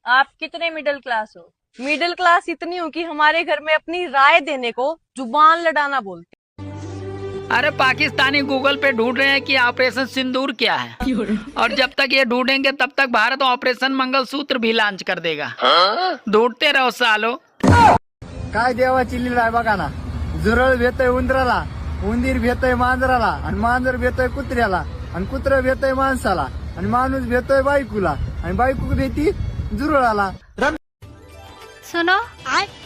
आप कितने middle class हो? मिडिल क्लास इतनी हूँ कि हमारे घर में अपनी राय देने को जुबान लड़ाना बोलते। अरे पाकिस्तानी गूगल पे ढूंढ रहे हैं कि ऑपरेशन सिंदूर क्या है, और जब तक ये ढूंढेंगे तब तक भारत ऑपरेशन मंगलसूत्र भी लॉन्च कर देगा। ढूंढते रहो सालो। काय देवाची लीला आहे बघा ना. झुरळ भेटय उंदराला, उंदीर भेटय मांजराला, आणि मांजर भेटय कुत्र्याला, आणि कुत्र भेटय माणसाला, आणि माणूस भेटय बायकूला, आणि बायकू भेटी झुरळाला. सुनो,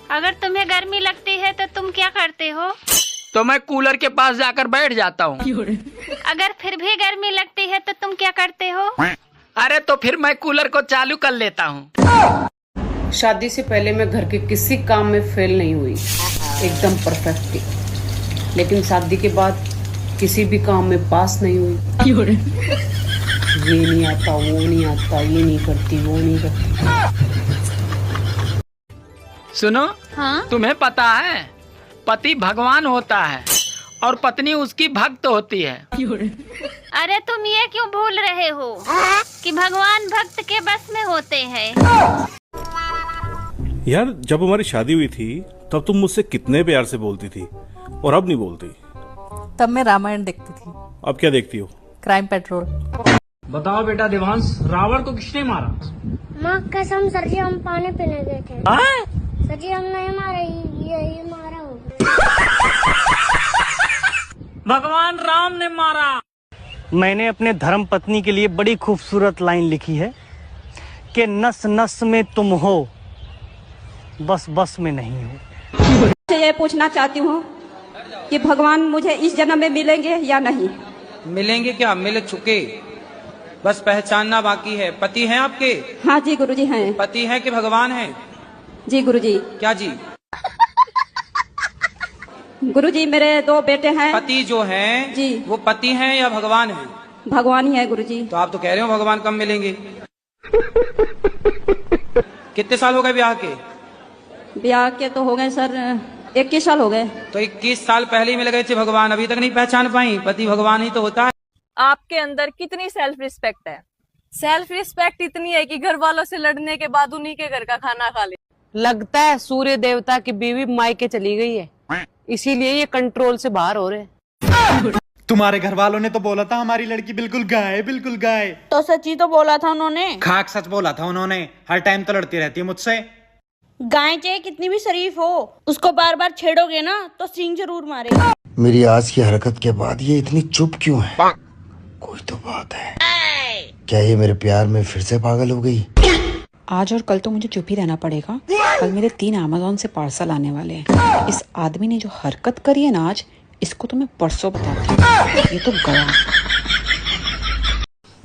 अगर तुम्हें गर्मी लगती है तो तुम क्या करते हो? तो मैं कूलर के पास जाकर बैठ जाता हूँ। अगर फिर भी गर्मी लगती है तो तुम क्या करते हो? अरे तो फिर मैं कूलर को चालू कर लेता हूँ। शादी से पहले मैं घर के किसी काम में फेल नहीं हुई, एकदम परफेक्ट थी। लेकिन शादी के बाद किसी भी काम में पास नहीं हुई। ये नहीं आता, वो नहीं आता, ये नहीं करती, वो नहीं करती। सुनो, हाँ? तुम्हें पता है पति भगवान होता है और पत्नी उसकी भक्त होती है। अरे तुम ये क्यों भूल रहे हो कि भगवान भक्त के बस में होते हैं? यार, जब हमारी शादी हुई थी तब तुम मुझसे कितने प्यार से बोलती थी, और अब नहीं बोलती। तब मैं रामायण देखती थी। अब क्या देखती हो? Crime petrol. बताओ बेटा देवांश, रावण को किसने मारा? माँ कसम सर जी, हम पानी पीने गए थे। सर जी हम नहीं मारे, यही मारा हो। भगवान राम ने मारा। मैंने अपने धर्म पत्नी के लिए बड़ी खूबसूरत लाइन लिखी है कि नस नस में तुम हो, बस बस में नहीं हो। ये पूछना चाहती हूँ कि भगवान मुझे इस जन्म में मिलेंगे या नहीं? मिलेंगे क्या, मिल चुके, बस पहचानना बाकी है। पति हैं आपके? हाँ जी गुरुजी हैं। पति हैं कि भगवान हैं? जी गुरुजी। क्या जी? गुरुजी मेरे दो बेटे हैं। पति जो हैं जी, वो पति हैं या भगवान हैं? भगवान ही है गुरुजी। तो आप तो कह रहे हो भगवान कब मिलेंगे। कितने साल हो गए ब्याह के? ब्याह के तो हो गए सर 21 साल हो गए। तो 21 साल पहले ही मिल गए थे भगवान, अभी तक नहीं पहचान पाई? पति भगवान ही तो होता है। आपके अंदर कितनी सेल्फ रिस्पेक्ट है? सेल्फ रिस्पेक्ट इतनी है कि घर वालों से लड़ने के बाद उन्हीं के घर का खाना खा ले। लगता है सूर्य देवता की बीवी मायके चली गई है, इसीलिए ये कंट्रोल से बाहर हो रहे हैं। तुम्हारे घर वालों ने तो बोला था हमारी लड़की बिल्कुल गाय, बिल्कुल गाय। तो सच ही तो बोला था उन्होंने। खाक सच बोला था उन्होंने। हर टाइम तो लड़ती रहती है मुझसे। गाय चाहे कितनी भी शरीफ हो, उसको बार बार छेड़ोगे ना तो सींग जरूर मारेगा। मेरी आज की हरकत के बाद ये इतनी चुप क्यों है? कोई तो बात है। क्या ये मेरे प्यार में फिर से पागल हो गई? आज और कल तो मुझे चुप ही रहना पड़ेगा। कल मेरे 3 अमेज़न से पार्सल आने वाले हैं। इस आदमी ने जो हरकत करी है ना आज, इसको तो मैं परसों बताती हूँ। ये तो गया।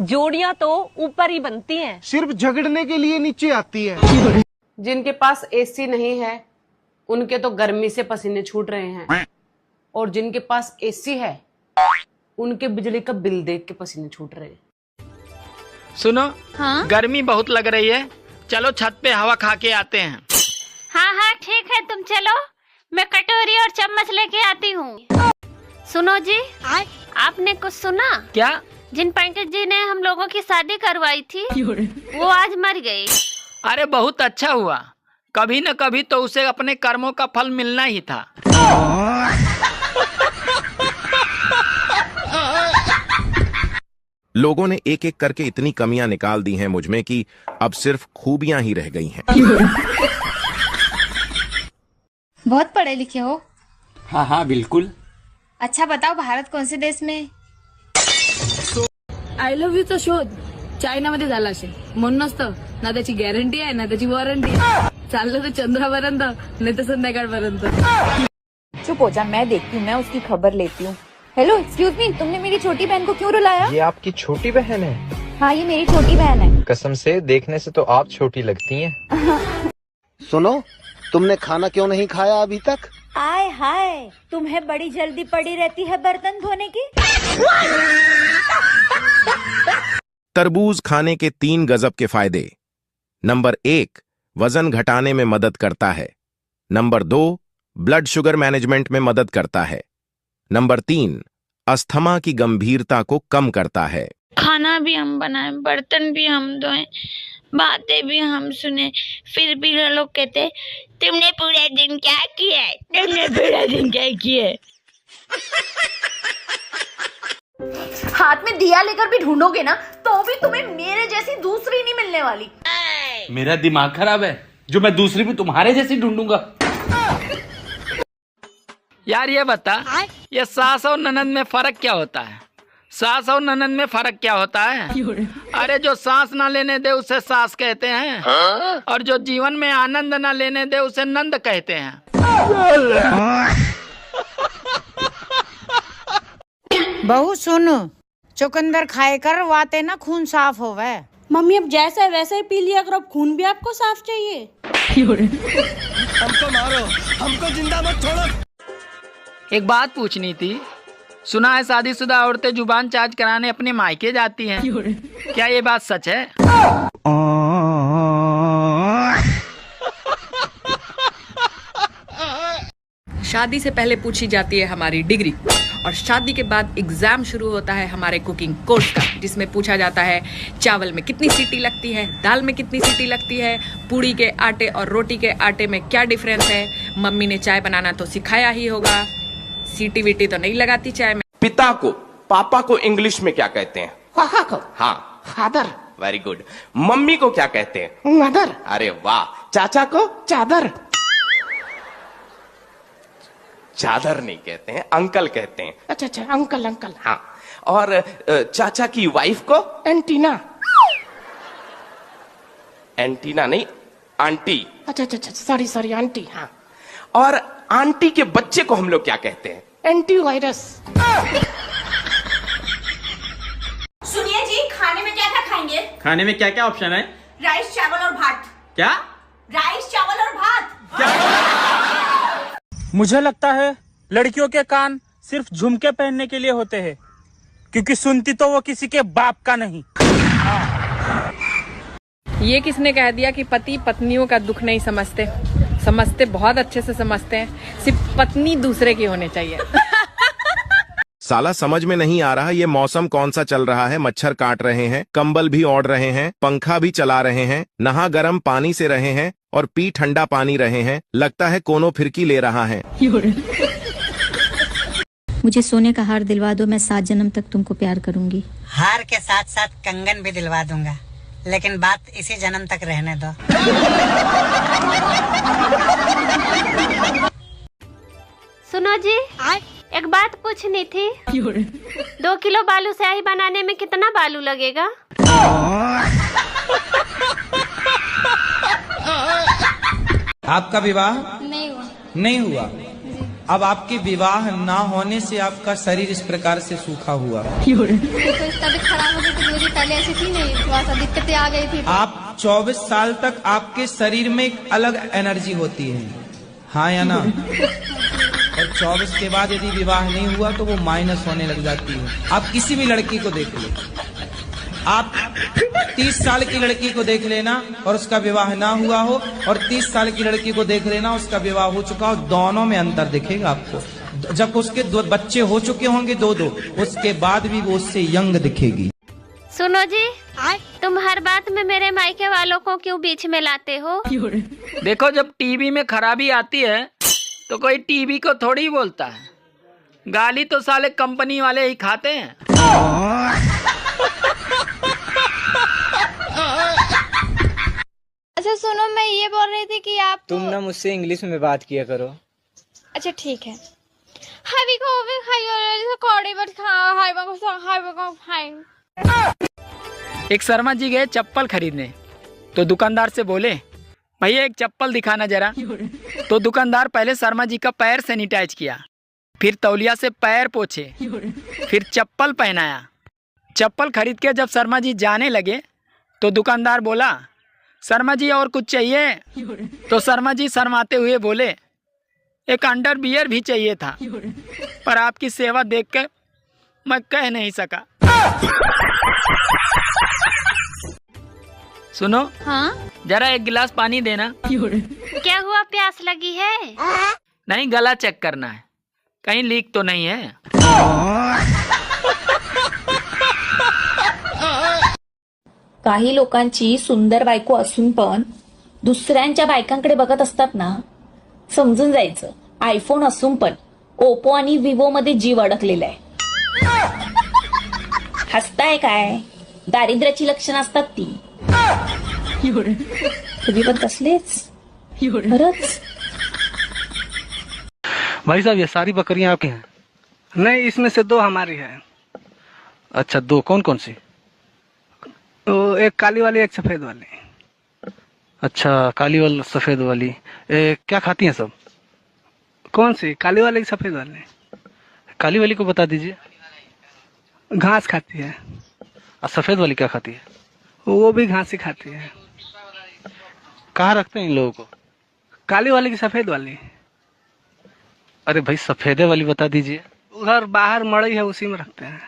जोड़ियां तो ऊपर ही बनती हैं, सिर्फ झगड़ने के लिए नीचे आती है। जिनके पास एसी नहीं है उनके तो गर्मी से पसीने छूट रहे हैं, और जिनके पास एसी है उनके बिजली का बिल देख के पसीने छूट रहे हैं। सुनो, हाँ? गर्मी बहुत लग रही है, चलो छत पे हवा खा के आते हैं। हाँ हाँ ठीक है, तुम चलो, मैं कटोरी और चम्मच लेके आती हूँ। सुनो जी, आपने कुछ सुना? क्या? जिन पंडित जी ने हम लोगों की शादी करवाई थी वो आज मर गई। अरे बहुत अच्छा हुआ, कभी न कभी तो उसे अपने कर्मों का फल मिलना ही था। लोगों ने एक एक करके इतनी कमियां निकाल दी हैं मुझ में कि अब सिर्फ खूबियां ही रह गई हैं। बहुत पढ़े लिखे हो? हाँ हाँ बिल्कुल। अच्छा बताओ, भारत कौन से देश में? आय लव्ह यूचा शोध चायनामध्ये झाला असेल, म्हणूनच तर ना त्याची गॅरंटी आहे ना त्याची वॉरंटी आहे। चाललं तर चंद्रापर्यंत नाही तर संध्याकाळपर्यंत। चुप हो जा, मैं देखती हूँ, मैं उसकी खबर लेती हूँ। हेलो एक्सक्यूज मी, तुमने मेरी छोटी बहन को क्यों रुलाया? ये आपकी छोटी बहन है? हाँ ये मेरी छोटी बहन है। कसम से देखने से तो आप छोटी लगती हैं। सुनो, तुमने खाना क्यों नहीं खाया अभी तक? आय हाय, तुम्हें बड़ी जल्दी पड़ी रहती है बर्तन धोने की। तरबूज खाने के 3 गजब के फायदे। नंबर 1, वजन घटाने में मदद करता है। नंबर 2, ब्लड शुगर मैनेजमेंट में मदद करता है। नंबर 3, अस्थमा की गंभीरता को कम करता है। खाना भी हम बनाए, बर्तन भी हम धोए, बातें भी हम सुने, फिर भी लोग कहते तुमने पूरे दिन क्या किया है, तुमने पूरा दिन क्या किया है। हाथ में दिया लेकर भी ढूंढोगे ना तो भी तुम्हें मेरे जैसी दूसरी नहीं मिलने वाली। मेरा दिमाग खराब है जो मैं दूसरी भी तुम्हारे जैसी ढूंढूंगा। यार ये बता, ये सास और ननद में फर्क क्या होता है? सास और ननद में फर्क क्या होता है? अरे जो सांस ना लेने दे उसे सास कहते हैं, और जो जीवन में आनंद ना लेने दे उसे नंद कहते हैं। बहू सुनो, चुकंदर खाए कर वाते ना खून साफ होवे। मम्मी अब जैसा है वैसा ही पी लिया करो, अब खून भी आपको साफ चाहिए। हमको मारो, हमको जिंदा मत छोड़ो। एक बात पूछनी थी, सुना है शादीशुदा औरतें जुबान चार्ज कराने अपने मायके जाती हैं, क्या ये बात सच है? शादी से पहले पूछी जाती है हमारी डिग्री, और शादी के बाद एग्जाम शुरू होता है हमारे कुकिंग कोर्स का, जिसमें पूछा जाता है चावल में कितनी सीटी लगती है, दाल में कितनी सीटी लगती है, पूड़ी के आटे और रोटी के आटे में क्या डिफरेंस है। मम्मी ने चाय बनाना तो सिखाया ही होगा, सीटी वीटी तो नहीं लगाती चाय में। पिता को, पापा को इंग्लिश में क्या कहते हैं? पापा को हाँ, फादर। Very good. मम्मी को क्या कहते हैं? मदर। अरे वाह। चाचा को? चादर। चादर नहीं कहते हैं, अंकल कहते हैं। अच्छा अच्छा, अंकल अंकल। हाँ। और चाचा की वाइफ को? एंटीना। एंटीना नहीं, आंटी। अच्छा अच्छा अच्छा, सॉरी सॉरी, आंटी। हाँ। और आंटी के बच्चे को हम लोग क्या कहते हैं? एंटीवायरस। सुनिए जी, खाने में क्या क्या खाएंगे? खाने में क्या क्या ऑप्शन है? राइस, चावल और भात। क्या? राइस, चावल और भात। मुझे लगता है लड़कियों के कान सिर्फ झुमके पहनने के लिए होते हैं, क्योंकि सुनती तो वो किसी के बाप का नहीं। ये किसने कह दिया कि पति पत्नियों का दुख नहीं समझते? समझते, बहुत अच्छे से समझते हैं, सिर्फ पत्नी दूसरे की होनी चाहिए। साला समझ में नहीं आ रहा ये मौसम कौन सा चल रहा है। मच्छर काट रहे हैं, कंबल भी ओढ़ रहे हैं, पंखा भी चला रहे हैं, नहा गर्म पानी से रहे हैं और पी ठंडा पानी रहे हैं। लगता है कोनो फिरकी ले रहा है। मुझे सोने का हार दिलवा दो, मैं 7 जन्म तक तुमको प्यार करूंगी। हार के साथ साथ कंगन भी दिलवा दूंगा, लेकिन बात इसी जन्म तक रहने दो। सुनो जी, एक बात पूछनी थी। 2 किलो बालू स्याही बनाने में कितना बालू लगेगा? आपका विवाह नहीं हुआ। नहीं हुआ? अब आपके विवाह ना होने से आपका शरीर इस प्रकार से सूखा हुआ। देखो, इस तबीयत खराब हो गई थी मेरी, पहले ऐसी थी नहीं, थोड़ा सा दिक्कतें आ गई थी। आप 24 साल तक आपके शरीर में एक अलग एनर्जी होती है, हाँ या ना? और 24 के बाद यदि विवाह नहीं हुआ तो वो माइनस होने लग जाती है। आप किसी भी लड़की को देख लो, आप 30 साल की लड़की को देख लेना और उसका विवाह ना हुआ हो, और 30 साल की लड़की को देख लेना उसका विवाह हो चुका हो, दोनों में अंतर दिखेगा आपको। जब उसके 2 बच्चे हो चुके होंगे, 2 उसके बाद भी वो उससे यंग दिखेगी। सुनो जी, तुम हर बात में मेरे मायके वालों को क्यों बीच में लाते हो? देखो, जब टीवी में खराबी आती है तो कोई टीवी को थोड़ी बोलता है, गाली तो साले कंपनी वाले ही खाते हैं। अच्छा सुनो, मैं ये बोल रही थी कि आप तुम ना मुझसे इंग्लिश में बात किया करो। अच्छा ठीक है। एक शर्मा जी गए चप्पल खरीदने, तो दुकानदार से बोले, भैया एक चप्पल दिखाना जरा। तो दुकानदार पहले शर्मा जी का पैर सैनिटाइज किया, फिर तौलिया से पैर पोछे, फिर चप्पल पहनाया। चप्पल खरीद के जब शर्मा जी जाने लगे तो दुकानदार बोला, शर्मा जी और कुछ चाहिए? तो शर्मा जी शर्माते हुए बोले, एक अंडर बियर भी चाहिए था, पर आपकी सेवा देखकर मैं कह नहीं सका। सुनो, हाँ? जरा एक गिलास पानी देना। क्या हुआ, प्यास लगी है? नहीं, गला चेक करना है, कहीं लीक तो नहीं है। काही लोकांची सुंदर बायको असून पण दुसऱ्यांच्या बायकांकडे बघत असतात ना, समजून जायचं आयफोन असून पण ओप्पो आणि विवो मध्ये जीव अडकलेला आहे. हसताय काय? दारिद्र्याची लक्षणं असतात ती. तुम्ही पण तसलेच खरंच. भाई साहब, ये सारी बकरियां आपकी हैं? नहीं, इसमें से 2 हमारी है. अच्छा, 2 कौन कौन सी? तो एक काली वाली, एक सफेद वाली. अच्छा, काली वाली सफेद वाली. क्या खाती हैं सब? कौन सी, काली वाली सफेद वाली? काली वाली को बता दीजिए. घास खाती है. और सफेद वाली क्या खाती है? वो भी घास ही खाती है. कहाँ रखते हैं इन लोगों को? काली वाली की सफेद वाली? अरे भाई, सफेदे वाली बता दीजिए. उधर बाहर मड़ई है, उसी में रखते हैं.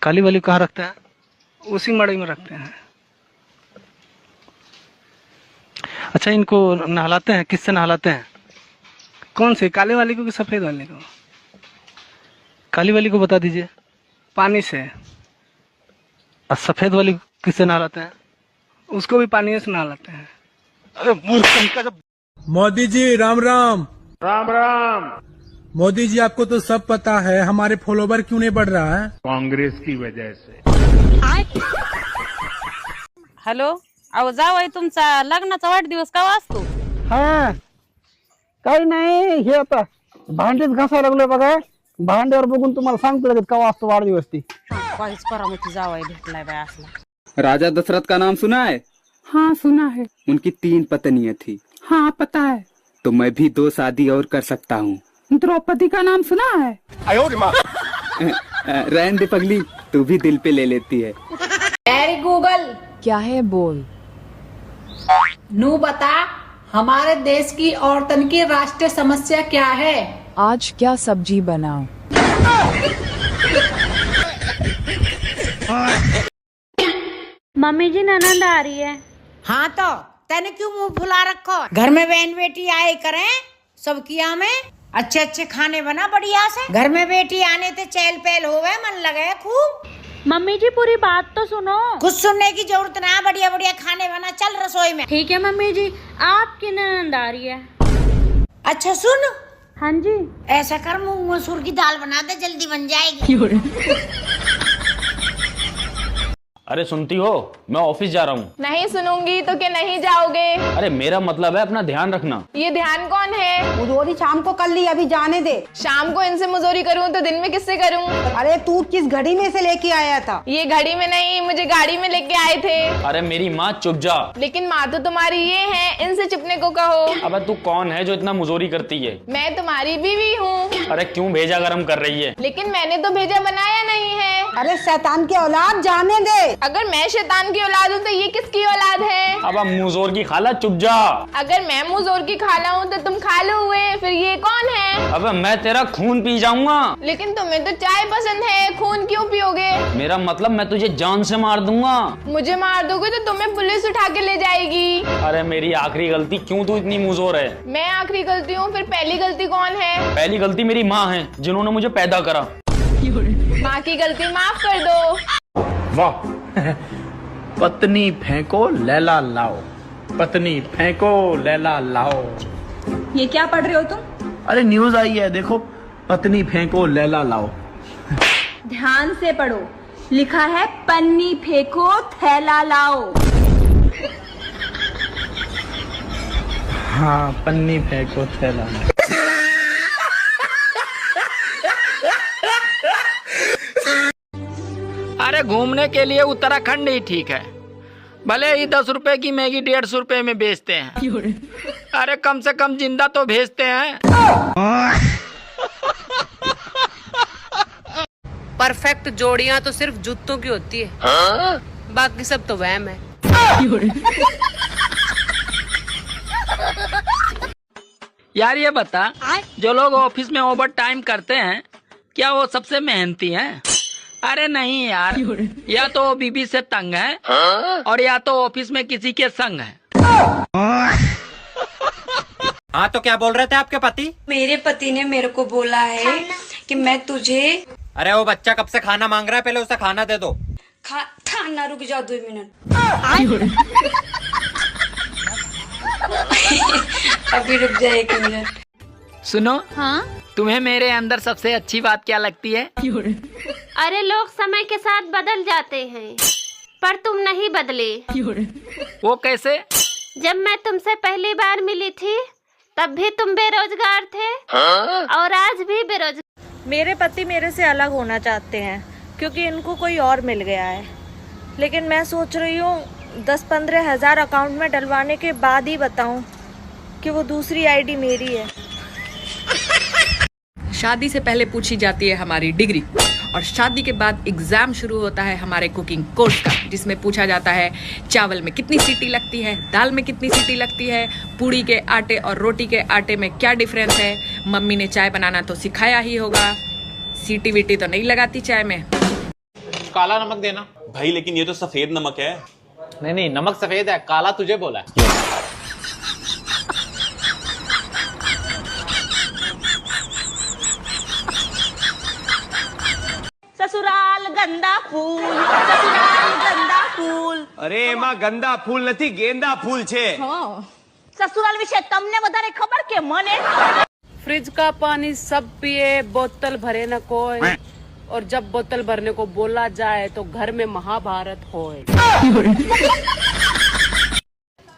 काली वाली कहाँ रखते हैं? उसी मड़ई में रखते हैं. अच्छा, इनको नहलाते हैं? किससे नहलाते हैं? कौन सी, काली वाली को कि सफेद वाली को? काली वाली को बता दीजिए. पानी से. और सफेद वाली किससे नहलाते हैं? उसको भी पानी से नहलाते हैं. अरे मूर्ख का जब. मोदी जी राम राम. राम राम. मोदी जी, आपको तो सब पता है, हमारे फॉलोवर क्यों नहीं बढ़ रहा है? कांग्रेस की वजह से. हॅलो, अहो जावई, तुमचा लग्नाचा वाढदिवस का वाचतो? हा, काही नाही, हे आता भांडेच घासायला लागलोय बघा. भांड्यावर बघून तुम्हाला सांगतो लगेच का वाचतो वाढदिवस ती. काहीच करामती जावई भेटलाय बाय असला. राजा दशरथ का नाम सुना है? हाँ, सुना है. उनकी 3 पत्नियां थी. हाँ, पता है. तो मैं भी 2 शादी और कर सकता हूँ. द्रौपदी का नाम सुना है? रहने दे पगली, तू भी दिल पे ले लेती है. गूगल क्या है बोल. नू बता, हमारे देश की औरतन की राष्ट्रीय समस्या क्या है? आज क्या सब्जी बनाओ. मम्मी जी ननद आ रही है. हाँ, तो तेने क्यों मुंह फुला रखो? घर में बहन बेटी आए करें, सब किया में अच्छे अच्छे खाने बना बढ़िया से. घर में बेटी आने ते चहल पहल होवे, मन लगे खूब. मम्मी जी पूरी बात तो सुनो. कुछ सुनने की जरूरत ना, बढ़िया बढ़िया खाने बना, चल रसोई में. ठीक है मम्मी जी, आपकी ननद आ रही है. अच्छा सुन. हाँ जी. ऐसा कर, मूंग मसूर की दाल बना दे, जल्दी बन जाएगी. अरे सुनती हो, मैं ऑफिस जा रहा हूँ. नहीं सुनूंगी तो क्या नहीं जाओगे? अरे मेरा मतलब है अपना ध्यान रखना. ये ध्यान कौन है? मुझोरी शाम को कर ली, अभी जाने दे. शाम को इनसे मुजोरी करूँ तो दिन में किससे करूँ? अरे तू किस घड़ी में से लेके आया था? ये घड़ी में नहीं, मुझे गाड़ी में लेके आए थे. अरे मेरी माँ, चुप जा. लेकिन माँ तो तुम्हारी ये है, इनसे चुपने को कहो. अब तू कौन है जो इतना मुजोरी करती है? मैं तुम्हारी बीवी हूँ. अरे क्यों भेजा गरम कर रही है? लेकिन मैंने तो भेजा बनाया नहीं है. अरे शैतान की औलाद, जाने दे. अगर मैं शैतान की औलाद हूँ तो ये किसकी औलाद है? अब मुजोर की खाला, चुप जा. अगर मैं मुजोर की खाला हूँ तो तुम खालू हुए, फिर ये कौन है? अब मैं तेरा खून पी जाऊंगा. लेकिन तुम्हें तो चाय पसंद है, खून क्यों पियोगे? मेरा मतलब मैं तुझे जान से मार दूंगा. मुझे मार दोगे तो तुम्हें पुलिस उठा के ले जाएगी. अरे मेरी आखिरी गलती, क्यों तू इतनी मुजोर है? मैं आखिरी गलती हूँ, फिर पहली गलती कौन है? पहली गलती मेरी माँ है, जिन्होंने मुझे पैदा करा. माँ की गलती माफ कर दो. वाह. पत्नी फेंको लैला लाओ, पत्नी फेंको लैला लाओ. ये क्या पढ़ रहे हो तुम? अरे न्यूज आई है, देखो. पत्नी फेंको लैला लाओ. ध्यान से पढ़ो, लिखा है पन्नी फेंको थैला लाओ. हाँ, पन्नी फेंको थैला लाओ. अरे घूमने के लिए उत्तराखंड ही ठीक है, भले ही 10 रुपए की मैगी 150 रुपए में बेचते हैं. अरे कम से कम जिंदा तो भेजते हैं. परफेक्ट जोड़ियां तो सिर्फ जूतों की होती है. बाकी सब तो वहम है. यार ये बता, जो लोग ऑफिस में ओवर टाइम करते हैं, क्या वो सबसे मेहनती हैं? अरे नहीं यार, या तो वो बीबी से तंग है और या तो ऑफिस में किसी के संग है. हाँ, तो क्या बोल रहे थे आपके पति? मेरे पति ने मेरे को बोला है कि मैं तुझे. अरे वो बच्चा कब से खाना मांग रहा है, पहले उसे खाना दे दो. खाना ना रुक जाओ 2 मिनट। अभी रुक जाए 1 मिनट। सुनो, हाँ? तुम्हें मेरे अंदर सबसे अच्छी बात क्या लगती है? अरे लोग समय के साथ बदल जाते हैं, पर तुम नहीं बदले। वो कैसे? जब मैं तुमसे पहली बार मिली थी तब भी तुम बेरोजगार थे और आज भी बेरोजगार। मेरे पति मेरे से अलग होना चाहते हैं क्योंकि इनको कोई और मिल गया है, लेकिन मैं सोच रही हूँ 10-15 हज़ार अकाउंट में डलवाने के बाद ही बताऊं कि वो दूसरी आईडी मेरी है। शादी से पहले पूछी जाती है हमारी डिग्री और शादी के बाद एग्जाम शुरू होता है हमारे कुकिंग कोर्स का, जिसमें पूछा जाता है चावल में कितनी सीटी लगती है, दाल में कितनी सीटी लगती है, पूड़ी के आटे और रोटी के आटे में क्या डिफरेंस है। मम्मी ने चाय बनाना तो सिखाया ही होगा, सीटी वीटी तो नहीं लगाती चाय में। काला नमक देना भाई, लेकिन ये तो सफेद नमक है। नहीं नमक सफेद है, काला तुझे बोला है। ससुराल गंदा फूल, ससुराल गंदा फूल। અરે એમાં ગંદા ફૂલ નથી, गेंदा फूल છે। ससुराल विषय तमने વધારે खबर के मने। फ्रिज का पानी सब पिए, बोतल भरे न कोई, और जब बोतल भरने को बोला जाए तो घर में महाभारत होए।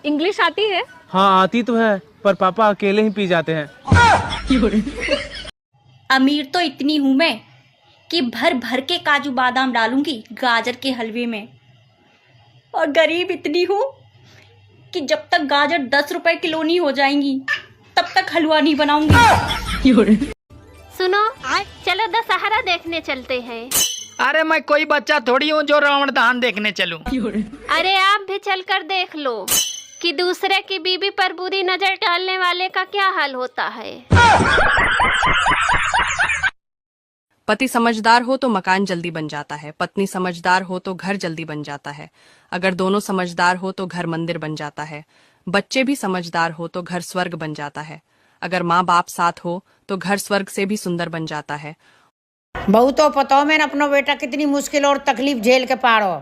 इंग्लिश आती है? हाँ आती तो है, पर पापा अकेले ही पी जाते हैं। अमीर तो इतनी हूँ मैं कि भर भर के काजू बादाम डालूंगी गाजर के हलवे में, और गरीब इतनी हूँ कि जब तक गाजर 10 रुपए किलो नहीं हो जाएंगी तब तक हलवा नहीं बनाऊंगी। सुनो, चलो दशहरा देखने चलते हैं। अरे मैं कोई बच्चा थोड़ी हूँ जो रावण दहन देखने चलूं। अरे आप भी चलकर देख लो कि दूसरे की बीबी पर बुरी नजर डालने वाले का क्या हाल होता है। पति समझदार हो तो मकान जल्दी बन जाता है, पत्नी समझदार हो तो घर जल्दी बन जाता है, अगर दोनों समझदार हो तो घर मंदिर बन जाता है, बच्चे भी समझदार हो तो घर स्वर्ग बन जाता है, अगर माँ बाप साथ हो तो घर स्वर्ग से भी सुंदर बन जाता है। बहू तो पता मैंने अपना बेटा कितनी मुश्किल और तकलीफ झेल के पारो।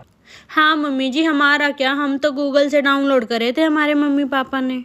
हाँ मम्मी जी, हमारा क्या, हम तो गूगल से डाउनलोड करे थे हमारे मम्मी पापा ने।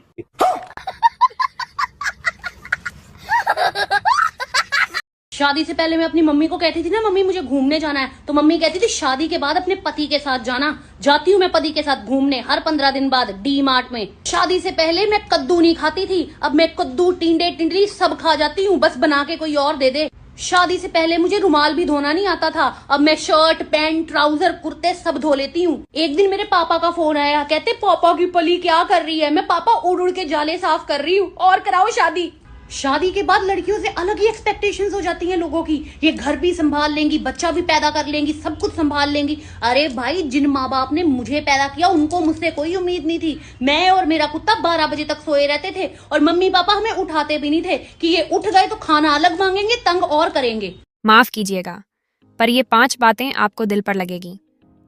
शादी से पहले मैं अपनी मम्मी को कहती थी ना, मम्मी मुझे घूमने जाना है, तो मम्मी कहती थी शादी के बाद अपने पति के साथ जाना। जाती हूँ मैं पति के साथ घूमने हर 15 दिन बाद डी मार्ट में। शादी से पहले मैं कद्दू नहीं खाती थी, अब मैं कद्दू टिंडे टिंडली सब खा जाती हूँ, बस बना के कोई और दे दे। शादी से पहले मुझे रुमाल भी धोना नहीं आता था, अब मैं शर्ट पैंट ट्राउजर कुर्ते सब धो लेती हूँ। एक दिन मेरे पापा का फोन आया, कहते पापा की पली क्या कर रही है? मैं पापा उड़ उड़ के जाले साफ कर रही हूँ, और कराओ शादी। शादी के बाद लड़कियों से अलग ही एक्सपेक्टेशंस हो जाती हैं लोगों की, ये घर भी संभाल लेंगी, बच्चा भी पैदा कर लेंगी, सब कुछ संभाल लेंगी। अरे भाई, जिन माँ बाप ने मुझे पैदा किया उनको मुझसे कोई उम्मीद नहीं थी। मैं और मेरा कुत्ता 12 बजे तक सोए रहते थे और मम्मी पापा हमें उठाते भी नहीं थे कि ये उठ गए तो खाना अलग मांगेंगे, तंग और करेंगे। माफ कीजिएगा, पर ये 5 बातें आपको दिल पर लगेगी।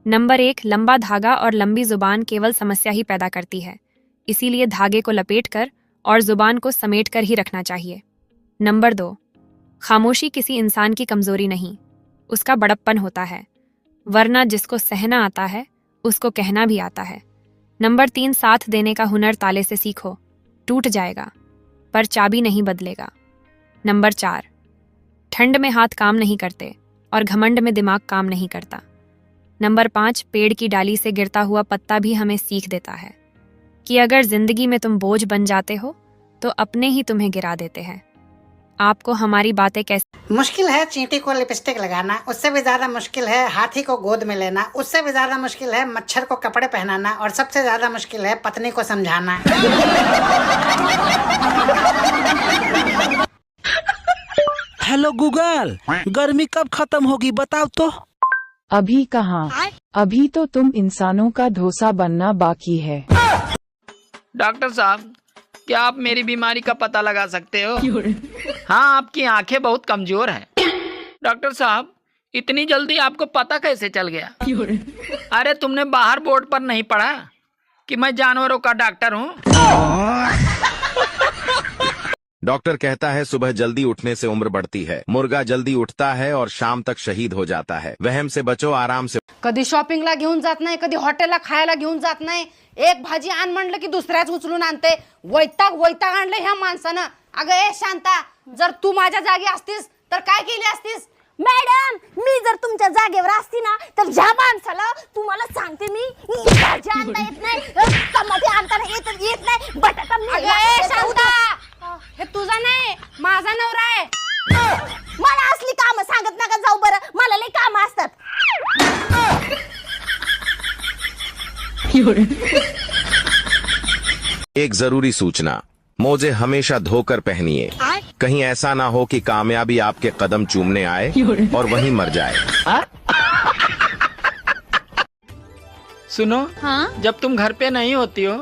नंबर 1, लंबा धागा और लंबी जुबान केवल समस्या ही पैदा करती है, इसीलिए धागे को लपेट कर और जुबान को समेट कर ही रखना चाहिए। नंबर 2, खामोशी किसी इंसान की कमजोरी नहीं, उसका बड़प्पन होता है, वरना जिसको सहना आता है उसको कहना भी आता है। नंबर 3, साथ देने का हुनर ताले से सीखो, टूट जाएगा पर चाबी नहीं बदलेगा। नंबर 4, ठंड में हाथ काम नहीं करते और घमंड में दिमाग काम नहीं करता। नंबर 5, पेड़ की डाली से गिरता हुआ पत्ता भी हमें सीख देता है कि अगर जिंदगी में तुम बोझ बन जाते हो तो अपने ही तुम्हें गिरा देते हैं। आपको हमारी बातें कैसे? मुश्किल है चींटी को लिपस्टिक लगाना, उससे भी ज्यादा मुश्किल है हाथी को गोद में लेना, उससे भी ज्यादा मुश्किल है मच्छर को कपड़े पहनाना, और सबसे ज्यादा मुश्किल है पत्नी को समझाना। हेलो गूगल, गर्मी कब खत्म होगी बताओ तो। अभी कहाँ, अभी तो तुम इंसानों का डोसा बनना बाकी है। डॉक्टर साहब, क्या आप मेरी बीमारी का पता लगा सकते हो? हाँ, आपकी आंखें बहुत कमजोर हैं। डॉक्टर साहब, इतनी जल्दी आपको पता कैसे चल गया? अरे तुमने बाहर बोर्ड पर नहीं पढ़ा कि मैं जानवरों का डॉक्टर हूँ? डॉक्टर कहता है सुबह जल्दी उठने से उम्र बढ़ती है। मुर्गा जल्दी उठता है और शाम तक शहीद हो जाता है। वहम से बचो, आराम से। कधी शॉपिंगला घेऊन जात नाही, कधी हॉटेलला खायला घेऊन जात नाही. एक भाजी आण म्हणलं की दुसऱ्याच उचलून आणते. वैताग आणलं ह्या माणसानं. अगं ए शांता, जर तू माझ्या जागी असतीस तर काय केली असतीस? मॅडम, मी जर तुमच्या जागेवर असती ना तर ज्या माणसाला तुम्हाला सांगते मी भाजी आणता येत नाही, टमाटे आणता येत नाही, बटाटा अगं ए शांता, हे तुझा नाही माझा नवरा आहे. मला असली कामं सांगत नका जाऊ बरं, मला लई कामं असतात. एक जरूरी सूचना, मोजे हमेशा धोकर पहनिए। कहीं ऐसा ना हो कि कामयाबी आपके कदम चूमने आए और वहीं मर जाए। सुनो, हाँ? जब तुम घर पे नहीं होती हो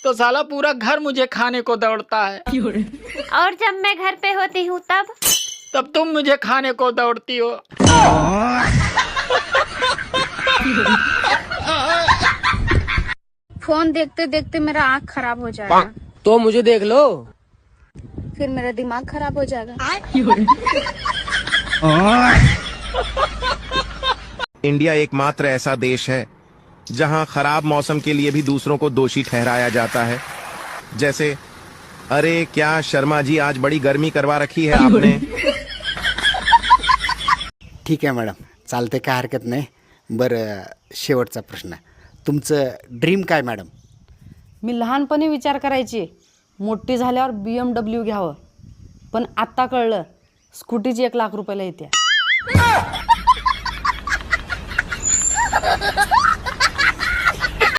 तो साला पूरा घर मुझे खाने को दौड़ता है। और जब मैं घर पे होती हूँ तब तुम मुझे खाने को दौड़ती हो। फोन देखते देखते मेरा आँख खराब हो जाएगा, तो मुझे देख लो, फिर मेरा दिमाग खराब हो जाएगा। इंडिया एकमात्र ऐसा देश है जहां खराब मौसम के लिए भी दूसरों को दोषी ठहराया जाता है। जैसे, अरे क्या शर्मा जी आज बड़ी गर्मी करवा रखी है आपने। ठीक आहे मॅडम, चालते, काय हरकत नाही. बरं, शेवटचा प्रश्न, तुमचं ड्रीम काय मॅडम? मी लहानपणी विचार करायची मोठी झाल्यावर BMW घ्यावं, पण आत्ता कळलं स्कूटीची 1 लाख रुपयाला येते.